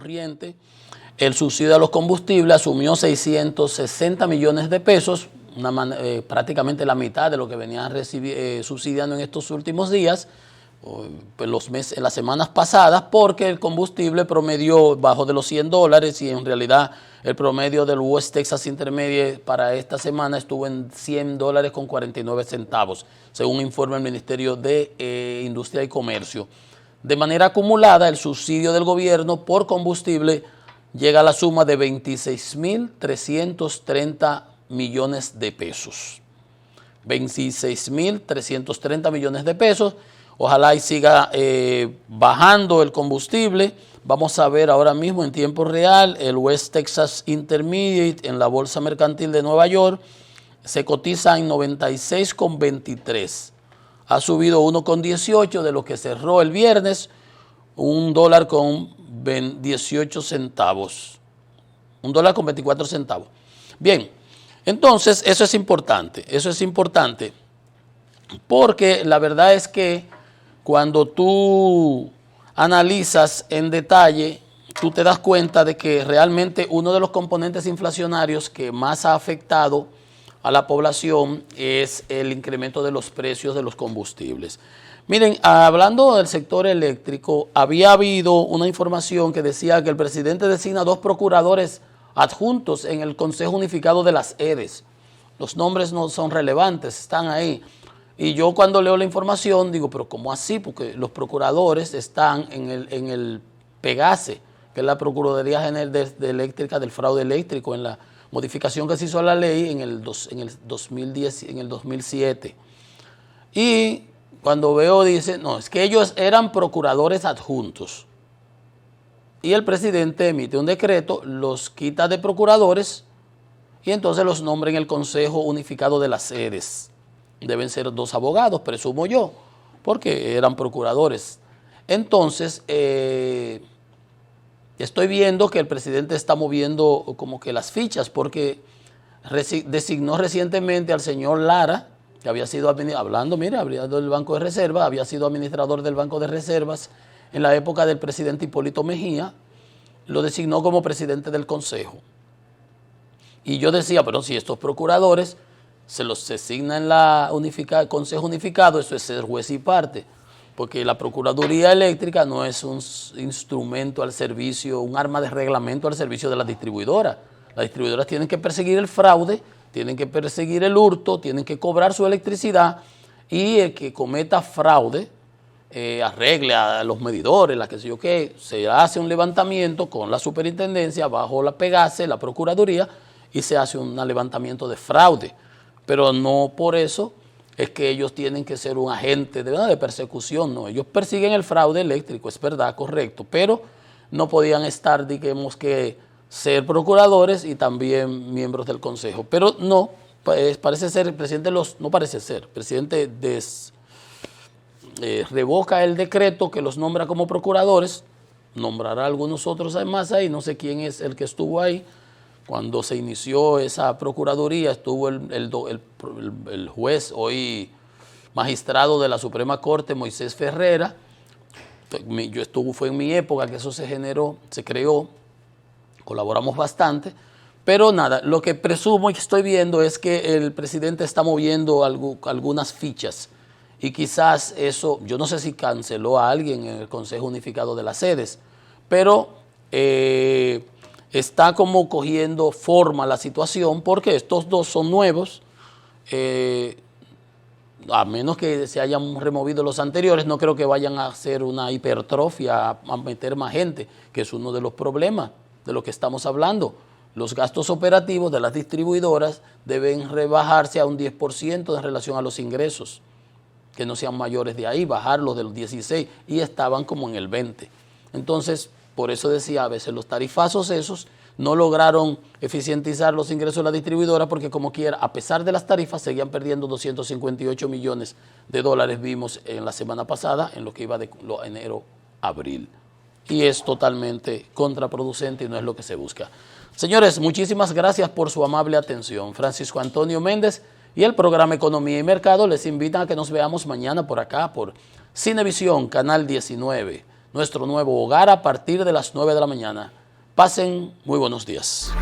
corriente, el subsidio a los combustibles asumió 660 millones de pesos, prácticamente la mitad de lo que venían subsidiando en estos últimos días, en las semanas pasadas, porque el combustible promedió bajo de los $100 y en realidad el promedio del West Texas Intermediate para esta semana estuvo en $100 con 49 centavos, según informa el Ministerio de Industria y Comercio. De manera acumulada, el subsidio del gobierno por combustible llega a la suma de 26.330 millones de pesos. 26.330 millones de pesos. Ojalá y siga bajando el combustible. Vamos a ver ahora mismo en tiempo real el West Texas Intermediate en la Bolsa Mercantil de Nueva York. Se cotiza en 96,23. Ha subido 1,18 de lo que cerró el viernes, $1 con 18 centavos. $1 con 24 centavos. Bien, entonces eso es importante porque la verdad es que cuando tú analizas en detalle, tú te das cuenta de que realmente uno de los componentes inflacionarios que más ha afectado a la población es el incremento de los precios de los combustibles. Miren, hablando del sector eléctrico, había habido una información que decía que el presidente designa 2 procuradores adjuntos en el Consejo Unificado de las EDES. Los nombres no son relevantes, están ahí. Y yo cuando leo la información digo, pero ¿cómo así? Porque los procuradores están en el PEGASE, que es la Procuraduría General de Eléctrica del Fraude Eléctrico, en la modificación que se hizo a la ley en el 2007. Y cuando veo dice, no, es que ellos eran procuradores adjuntos. Y el presidente emite un decreto, los quita de procuradores y entonces los nombra en el Consejo Unificado de las EDES. Deben ser 2 abogados, presumo yo, porque eran procuradores. Entonces, estoy viendo que el presidente está moviendo como que las fichas, porque designó recientemente al señor Lara, que había sido hablando del Banco de Reserva, había sido administrador del Banco de Reservas en la época del presidente Hipólito Mejía, lo designó como presidente del Consejo. Y yo decía, pero si estos procuradores se los designa en la Consejo Unificado, eso es ser juez y parte, porque la Procuraduría Eléctrica no es un instrumento al servicio, un arma de reglamento al servicio de las distribuidoras. Las distribuidoras tienen que perseguir el fraude, tienen que perseguir el hurto, tienen que cobrar su electricidad, y el que cometa fraude, arregle a los medidores, la que sé yo qué, se hace un levantamiento con la superintendencia bajo la PEGASE, la Procuraduría, y se hace un levantamiento de fraude. Pero no por eso es que ellos tienen que ser un agente de persecución, no. Ellos persiguen el fraude eléctrico, es verdad, correcto, pero no podían estar, digamos que, ser procuradores y también miembros del Consejo. Pero no, parece ser, el presidente el presidente revoca el decreto que los nombra como procuradores, nombrará a algunos otros más ahí, no sé quién es el que estuvo ahí. Cuando se inició esa procuraduría estuvo el juez, hoy magistrado de la Suprema Corte, Moisés Ferrera. Fue en mi época que eso se creó, colaboramos bastante, pero nada, lo que presumo y que estoy viendo es que el presidente está moviendo algunas fichas y quizás eso, yo no sé si canceló a alguien en el Consejo Unificado de las Sedes, pero está como cogiendo forma la situación porque estos 2 son nuevos, a menos que se hayan removido los anteriores, no creo que vayan a hacer una hipertrofia, a meter más gente, que es uno de los problemas de lo que estamos hablando. Los gastos operativos de las distribuidoras deben rebajarse a un 10% en relación a los ingresos, que no sean mayores de ahí, bajarlos del 16%, y estaban como en el 20%. Entonces, por eso decía, a veces los tarifazos esos no lograron eficientizar los ingresos de la distribuidora porque como quiera, a pesar de las tarifas, seguían perdiendo 258 millones de dólares, vimos en la semana pasada, en lo que iba de enero-abril. Y es totalmente contraproducente y no es lo que se busca. Señores, muchísimas gracias por su amable atención. Francisco Antonio Méndez y el programa Economía y Mercado les invitan a que nos veamos mañana por acá, por Cinevisión, Canal 19. nuestro nuevo hogar a partir de las 9 de la mañana. Pasen muy buenos días.